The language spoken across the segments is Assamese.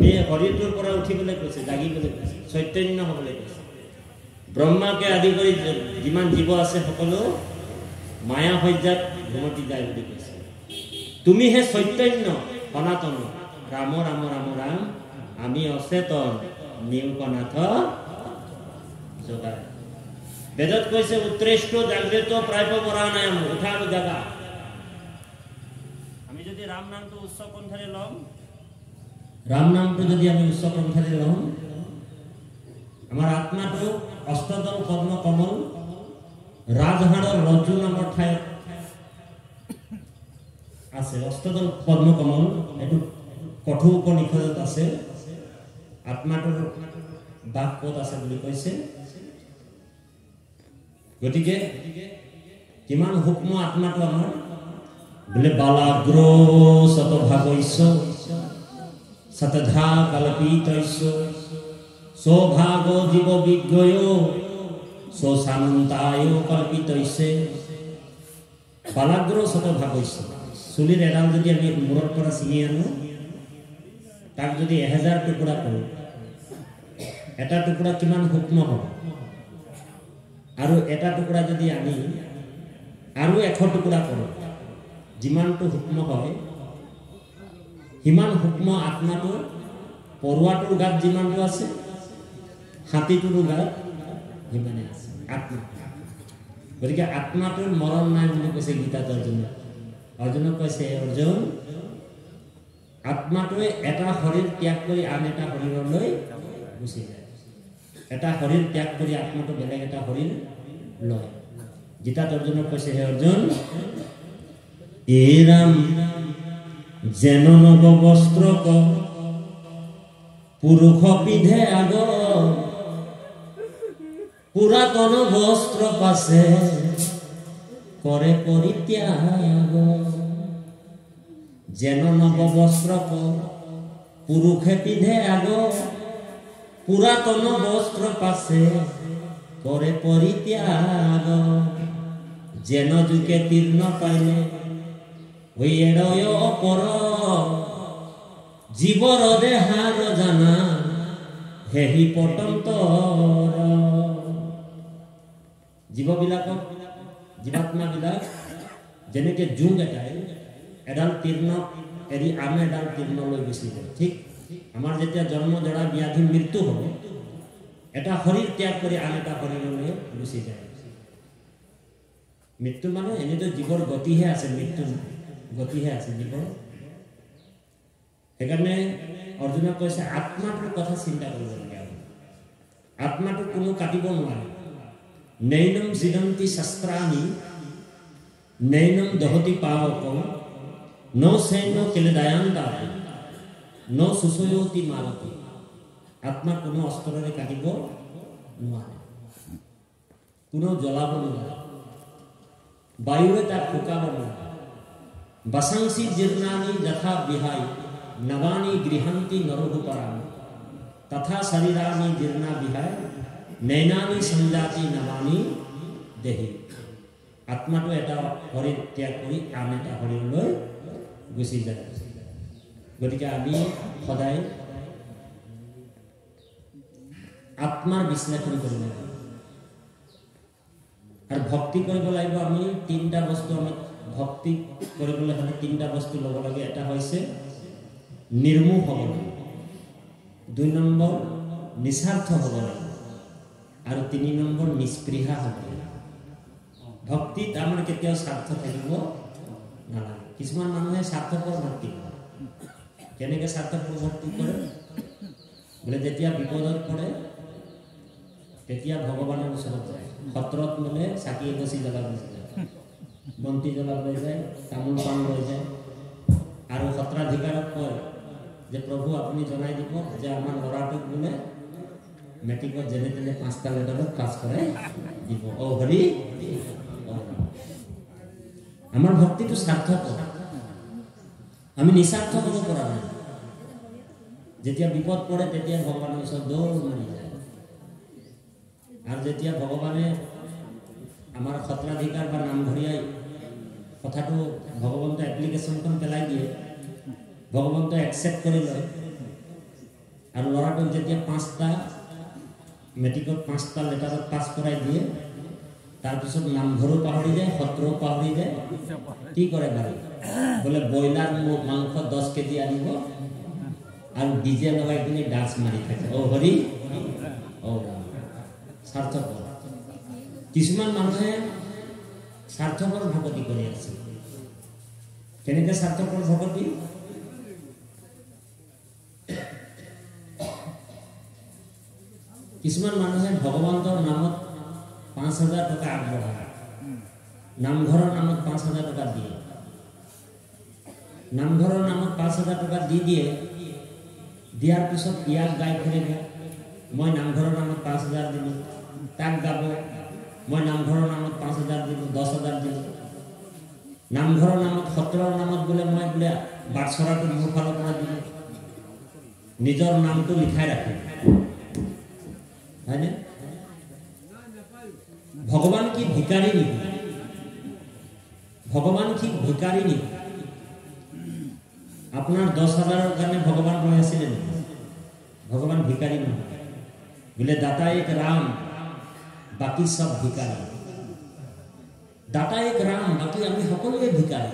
এই শৰীৰটোৰ পৰা উঠিবলৈ কৈছে, জাগিবলৈ কৈছে, চৈতন্য হ'বলৈ কৈছে। ব্ৰহ্মাকে আদি কৰি যিমান জীৱ আছে সকলো মায়া সজ্জাত ঘুমতি যায় বুলি কৈছে। তুমিহে চৈতন্য সনাতন, ৰাম ৰাম ৰাম ৰাম, আমি অচেতন নীলকণ্ঠ যোগাৰ। বেদত কৈছে উত্তৰেষ্ট জাগ্ৰত প্ৰায় পৰাণায়াম, উঠা আৰু জাগা। আমি যদি ৰাম নামটো উচ্চ কণ্ঠৰে লম, ৰাম নামটো যদি আমি উচ্চ কণ্ঠৰে লম, আমাৰ আত্মাটো অষ্টদল পদ্ম কমল ৰাজহাড়ৰ ৰজ্জু নামৰ ঠাইত আছে। অষ্টদল পদ্ম কমল এইটো কঠোৰ উপনিষদত আছে। আত্মাটোৰ বাস ক'ত আছে বুলি কৈছে। গতিকে কিমান সূক্ষ্ম আত্মাটো আমাৰ, বোলে বালাগ্ৰ শতভাগৈশ্য শতধা কল্পিতৈশ্য সৌভাগ জীব বিজ্ঞয় সৌসানন্তায় কল্পিতৈছে। বালাগ্ৰ শতভাগৈশ্য, চুলিৰ এডাল যদি আমি মূৰৰ পৰা ছিঙি আনো, তাক যদি 1000 টুকুৰা কৰোঁ, এটা টুকুৰা কিমান সূক্ষ্ম হ'ব। আৰু এটা টুকুৰা যদি আমি আৰু 100 টুকুৰা কৰোঁ, যিমানটো সূক্ষ্ম হয় সিমান সূক্ষ্ম আত্মাটো পৰুৱাটোৰ গাত যিমানটো আছে, হাতীটোৰ গাত সিমানে আছে আত্মা। গতিকে আত্মাটোৰ মৰণ নাই বুলি কৈছে গীতাত অৰ্জুনে। অৰ্জুনক কৈছে, অৰ্জুন আত্মাটোৱে এটা শৰীৰ ত্যাগ কৰি আন এটা শৰীৰলৈ গুচি যায়। এটা শৰীৰ ত্যাগ কৰি আত্মাটো বেলেগ এটা শৰীৰ লয়। গীতাত অৰ্জুনক কৈছে, হে অৰ্জুন, এৰাম যেন নব বস্ত্ৰ পুৰুষ পিধে আগ, পুরাতন বস্ত্র পাশে করে পরিত্যাগ। যেন নব বস্ত্র পুরুষে পিধে আগ, পুরাতন বস্ত্র পাশে করে পরিত্যাগ। যেন যুগে তীর্ণ পাইলে ওই এড়য় অপর, জীবর দেহার জানা হেহি পটন্তর। জীৱবিলাকক, জীৱাত্মাবিলাক যেনেকৈ জোং এটাই এডাল তীৰ্ণ এৰি আন এডাল তীৰ্ণলৈ গুচি যায়, ঠিক আমাৰ যেতিয়া জন্ম জৰা ব্যাধি মৃত্যু হ'ব, এটা শৰীৰ ত্যাগ কৰি আন এটা শৰীৰলৈ গুচি যায়। মৃত্যু মানে এনেতো জীৱৰ গতিহে আছে, মৃত্যু গতিহে আছে জীৱৰ। সেইকাৰণে অৰ্জুনক কৈছে আত্মাটোৰ কথা চিন্তা কৰিবলগীয়া হ'ব। আত্মাটো কোনো কাটিব নোৱাৰে। নৈনম সিদন্তি শস্ত্ৰাণি নৈনম দহতি পাৱকম ন সৈন্য কেলেদায়ান্তাপি ন সুসয়তি মাৰতি। আত্মা কোনো অস্ত্ৰৰে কাটিব নোৱাৰে, কোনো জ্বলাব নোৱাৰে, বায়ুৱে তাক শুকাব নোৱাৰে। বাসাংসি জীৰ্ণানি যথা বিহাই নবানি গৃহান্তি নৰভূপৰাণি তথা শৰীৰানি জীৰ্ণা বিহাই নৈনানি সংজাতি নবানি দেহি। আত্মাটো এটা শৰীৰ ত্যাগ কৰি আন এটা শৰীৰলৈ গুচি যায়। গতিকে আমি সদায় আত্মাৰ বিশ্লেষণ কৰিব লাগিব আৰু ভক্তি কৰিব লাগিব। আমি 3টা বস্তু, আমি ভক্তি কৰিবলৈ হ'লে 3টা বস্তু ল'ব লাগে। এটা হৈছে নিৰ্মোহ হ'ব লাগে, 2 নম্বৰ নিস্বাৰ্থ হ'ব লাগে, আৰু 3 নম্বৰ নিস্পৃহা হ'ব লাগে। ভক্তিত আমাৰ কেতিয়াও স্বাৰ্থ থাকিব নালাগে। কিছুমান মানুহে স্বাৰ্থপৰ ভক্তি কৰে। কেনেকৈ স্বাৰ্থপৰ ভক্তি কৰে? বোলে যেতিয়া বিপদত পৰে তেতিয়া ভগৱানৰ ওচৰত যায়, সত্ৰত বোলে চাকি এগছি জ্বলাবলৈ যায়, বন্তি জ্বলাবলৈ যায়, তামোল পাণ লৈ যায়, আৰু সত্ৰাধিকাৰক কয় যে প্ৰভু আপুনি জনাই দিব যে আমাৰ ল'ৰাটোক বোলে মেট্ৰিকত যেনে তেনে 5টা লেটাৰত পাছ কৰাই দিব। অ হৰি, আমাৰ ভক্তিটো স্বাৰ্থপৰ। আমি নিস্বাৰ্থ হ'ব পৰা নাই। যেতিয়া বিপদ পৰে তেতিয়া ভগৱানৰ ওচৰত দৌৰ মাৰি যায়, আৰু যেতিয়া ভগৱানে আমাৰ সত্ৰাধিকাৰ বা নামঘৰীয়াই কথাটো ভগৱন্ত এপ্লিকেশ্যনখন পেলাই দিয়ে, ভগৱন্ত একচেপ্ট কৰি লয়, আৰু ল'ৰাটোক যেতিয়া 5টা মেট্ৰিকত 5টা লেটাৰত পাছ কৰাই দিয়ে তাৰপিছত নামঘৰো পাহৰি যায় সত্ৰও পাহৰি যায় কি কৰে বাৰু বোলে ব্ৰইলাৰ মাংস 10 কেজি আনিব আৰু ডিজে লগাই কিনে ডান্স মাৰি থাকে ও হৰি ও ৰাম স্বাৰ্থপৰ কিছুমান মানুহে স্বাৰ্থপৰ ভকতি কৰি আছে কেনেকৈ স্বাৰ্থপৰ ভকতি কিছুমান মানুহে ভগৱন্তৰ নামত 5,000 টকা আগবঢ়ায় নামঘৰৰ নামত 5,000 টকা দিয়ে নামঘৰৰ নামত 5,000 টকা দি দিয়ে দিয়াৰ পিছত ইয়াক গাই ফুৰিব মই নামঘৰৰ নামত 5,000 দিলোঁ তাক গাব মই নামঘৰৰ নামত 5,000 দিলোঁ 10,000 দিলোঁ নামঘৰৰ নামত সত্ৰৰ নামত বোলে মই বোলে বাটচৰাটো মোৰ ফালৰ পৰা দিলোঁ নিজৰ নামটো লিখাই ৰাখে হয়নে ভগৱান কি ভিকাৰী নেকি ভগৱান কি ভিকাৰী নেকি আপোনাৰ 10,000ৰ কাৰণে ভগৱান ৰৈ আছিলে নেকি ভগৱান ভিকাৰী নহয় বোলে দাতা এক ৰাম বাকি সব ভিকাৰী দাতা এক ৰাম বাকি আমি সকলোৱে ভিকাৰী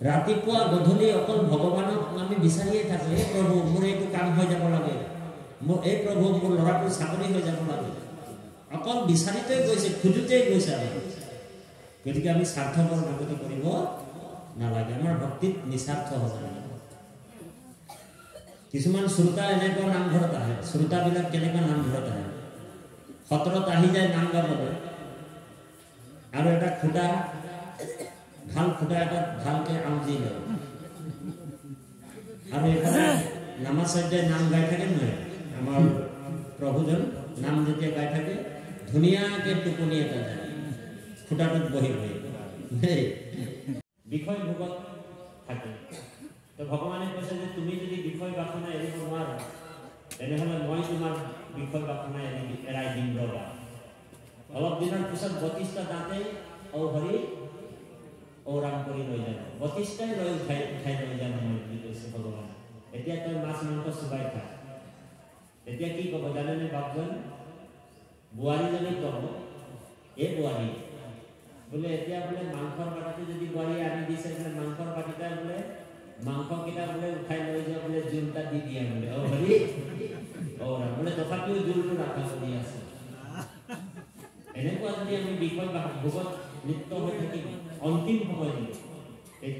ৰাতিপুৱা গধূলি অকল ভগৱানক আমি বিচাৰিয়ে থাকো হে প্ৰভু মোৰ এইটো কাম হৈ যাব লাগে মোৰ এই প্ৰভু মোৰ ল'ৰাটো চাকৰি হৈ যাব লাগে অকল বিচাৰিতে গৈছে খুজুতে গৈছে গতিকে আমি স্বাৰ্থপৰ ভক্তি কৰিব নালাগে আমাৰ ভক্তিত নিস্বাৰ্থ হ'ব লাগে কিছুমান শ্ৰোতা এনেকুৱা নামঘৰত আহে শ্ৰোতাবিলাক কেনেকুৱা নামঘৰত আহে সত্ৰত আহি যায় নাম গাবলৈ আৰু এটা খুঁটা ভাল খুঁটা এটা ভালকৈ আউজি লয় আৰু এইফালে নামাচাৰ্যই নাম গাই থাকে নহয় আমাৰ প্ৰভুজন নাম যেতিয়া গাই থাকে ধুনীয়াকৈ টোপনি এটা যায় খুঁটাটোত বহি বহি বিষয় ভোগত থাকে তো ভগৱানে কৈছে যে তুমি যদি বিষয় বাসনা এৰিব নোৱাৰা তেনেহ'লে মই তোমাৰ বিষয় বাসনা এৰাই দিম ৰবা অলপ দিনৰ পিছত 32টা দাঁতে ঔ হৰি ঔ ৰাম কৰি লৈ যাব 32টাই লৈ উঠাই লৈ যাম মই বুলি কৈছে ভগৱান এতিয়া তই মাছ মাংস চুবাই খা এতিয়া কি ক'ব জানেনে বাপজন বোৱাৰীজনী ক'ব এই বোৱাৰী বোলে এতিয়া বোলে মাংসৰ বাটিটো যদি বোৱাৰী আনি দিছে বোলে মাংসৰ বাটিটা বোলে মাংসকেইটা বোলে উঠাই লৈ যোৱা বোলে জোলটা দি দিয়ে বোলে ঔ হৰি ঔ ৰাম বোলে তথাপিও জোলটো ৰাখা চলি আছে এনেকুৱা যদি আমি বিষয় বা ভোগত লিপ্ত হৈ থাকিম অন্তিম সময় দিব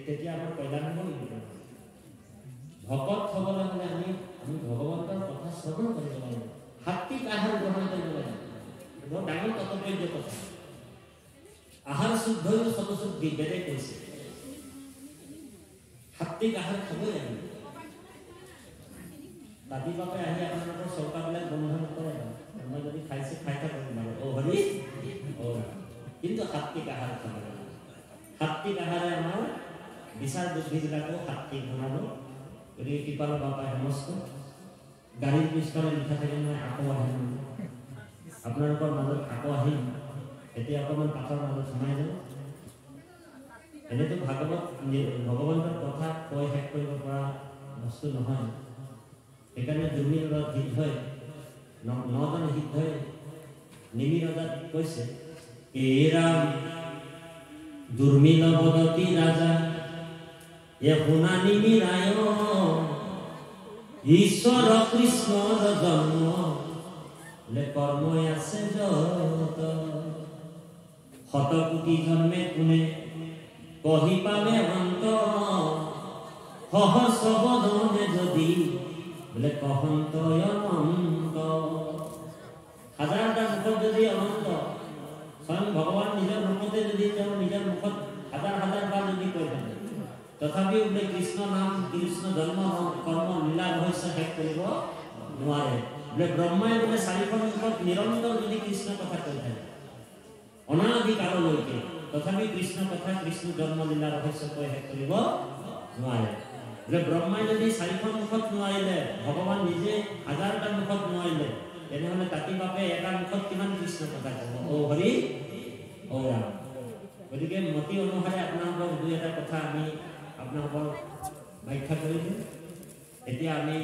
তেতিয়া আমাৰ কল্যাণ হ'ব নেকি ভকত হ'বলৈ হ'লে আমি ভগৱন্তৰ কথা শ্ৰৱণ কৰিব লাগিব সাত্বিক আহাৰ গ্ৰহণ কৰিব লাগিব বৰ ডাঙৰ তাৎপৰ্য কথা আহাৰ শুদ্ধই সতশুদ্ধি বেদে কৈছে সাত্বিক আহাৰ খাবই লাগিব ৰাতিপুৱাতে আহি আপোনালোকৰ চৌকাবিলাক বন্ধ নকৰে মই যদি খাইছে খাই থাকক বাৰু ঔ হৰি ঔ কিন্তু সাত্বিক আহাৰ খাব লাগিব সাত্বিক আহাৰে আমাৰ বিচাৰ বুদ্ধিবিলাকো সাত্বিক বনাব গতিকে কৃপালৰ বাপাই সমস্ত গাড়ীৰ পিছফালে লিখা থাকে নহয় আকৌ আহিম আপোনালোকৰ মাজত আকৌ আহিম এতিয়া অকণমান পাঠৰ মাজত সোমাই যাওঁ এনেতো ভাগৱত ভগৱন্তৰ কথা কৈ শেষ কৰিব পৰা বস্তু নহয় সেইকাৰণে দুৰ্মিল ৰথ সিদ্ধই 9জন সিদ্ধই নিমি ৰজাত কৈছে এৰাম দুৰ্মিল বদতি ৰাজা এ শুনা নিমি ৰায় ঈশ্বৰ কৃষ্ণৰ জন্ম লে কৰ্মই আছে যত শতকোটি জন্মে কোনে কহি পালে অন্ত সহস্ৰ বদনে যদি বোলে কহন্ত অনন্ত হাজাৰটা মুখত যদি অনন্ত স্বয়ং ভগৱান নিজৰ মুখতে যদি তেওঁ নিজৰ মুখত হাজাৰ হাজাৰ বাৰ যদি কৈ থাকে তথাপিও বোলে কৃষ্ণ নাম কৃষ্ণ জন্ম কৰ্ম লীলা ৰহস্য শেষ কৰিব নোৱাৰে বোলে ব্ৰহ্মাই বোলে 4খন মুখত নিৰন্তৰ যদি কৃষ্ণ কথা কৈ থাকে অনাদি কাললৈকে তথাপি কৃষ্ণ কথা কৃষ্ণ জন্ম লীলা ৰহস্য কৈ শেষ কৰিব নোৱাৰে বোলে ব্ৰহ্মাই যদি 4খন মুখত নোৱাৰিলে ভগৱান নিজে হাজাৰটা মুখত নোৱাৰিলে তেনেহ'লে তাতি বাপে এটা মুখত কিমান কৃষ্ণ কথা ক'ব ঔ হৰি ঔ ৰাম গতিকে মতি অনুসাৰে আপোনালোকৰ দুই এটা কথা আমি আপোনালোকৰ ব্যাখ্যা কৰি দিম এতিয়া আমি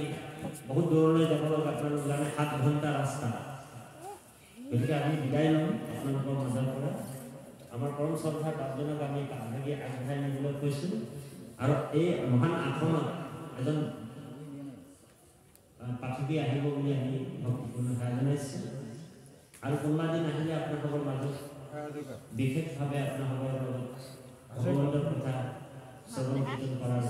বহুত দূৰলৈ যাব লগা আপোনালোক জানে 7 ঘণ্টা ৰাস্তা গতিকে আমি বিদায় লম আপোনালোকৰ মাজৰ পৰা আমাৰ পৰম শ্ৰদ্ধা বাপজনক আমি আগভাগি আগবঢ়াই নিবলৈ কৈছোঁ আৰু এই মহান আসনত এজন পাঠকী আহিব বুলি আমি ভক্তিপূৰ্ণ সেৱা জনাইছোঁ আৰু কোনোবা দিন আহিলে আপোনালোকৰ মাজত বিশেষভাৱে আপোনালোকৰ লগত ভগৱন্তৰ কথা শ্ৰৱণ কীৰ্তন কৰাৰ